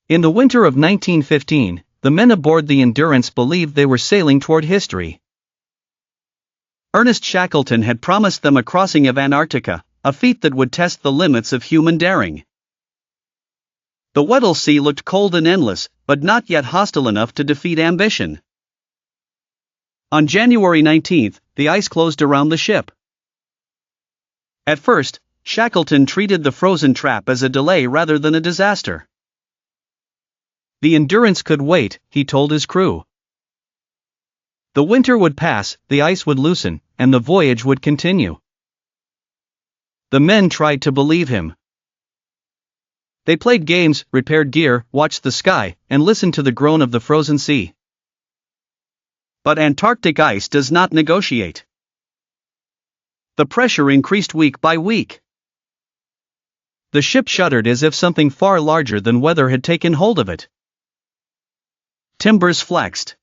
In the winter of 1915, the men aboard the Endurance believed they were sailing toward history. Ernest Shackleton had promised them a crossing of Antarctica, a feat that would test the limits of human daring. The Weddell Sea looked cold and endless, but not yet hostile enough to defeat ambition. On January 19, the ice closed around the ship. At first, Shackleton treated the frozen trap as a delay rather than a disaster. The Endurance could wait, he told his crew. The winter would pass, the ice would loosen, and the voyage would continue. The men tried to believe him. They played games, repaired gear, watched the sky, and listened to the groan of the frozen sea. But Antarctic ice does not negotiate. The pressure increased week by week. The ship shuddered as if something far larger than weather had taken hold of it. Timbers flexed.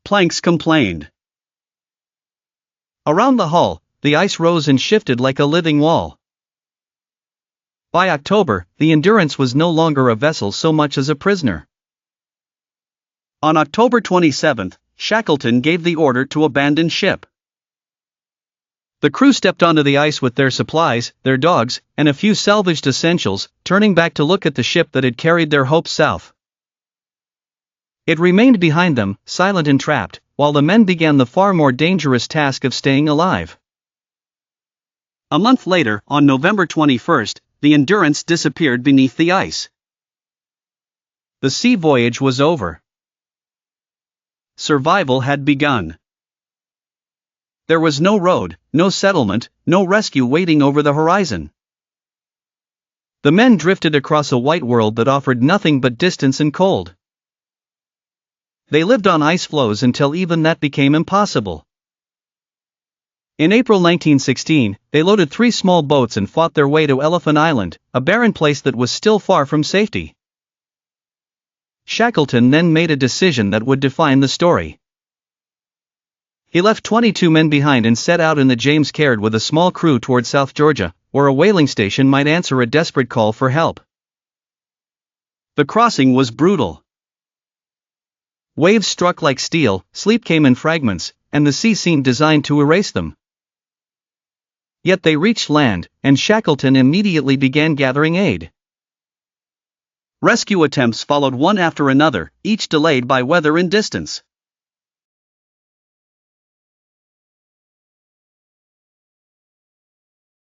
Planks complained. Around the hull, the ice rose and shifted like a living wall. By October, the Endurance was no longer a vessel so much as a prisoner. On October 27, Shackleton gave the order to abandon ship. The crew stepped onto the ice with their supplies, their dogs, and a few salvaged essentials, turning back to look at the ship that had carried their hopes south. It remained behind them, silent and trapped, while the men began the far more dangerous task of staying alive. A month later, on November 21, the Endurance disappeared beneath the ice. The sea voyage was over. Survival had begun. There was no road, no settlement, no rescue waiting over the horizon. The men drifted across a white world that offered nothing but distance and cold. They lived on ice floes until even that became impossible. In April 1916, they loaded 3 small boats and fought their way to Elephant Island, a barren place that was still far from safety. Shackleton then made a decision that would define the story. He left 22 men behind and set out in the James Caird with a small crew toward South Georgia, where a whaling station might answer a desperate call for help. The crossing was brutal. Waves struck like steel, sleep came in fragments, and the sea seemed designed to erase them. Yet they reached land, and Shackleton immediately began gathering aid. Rescue attempts followed one after another, each delayed by weather and distance.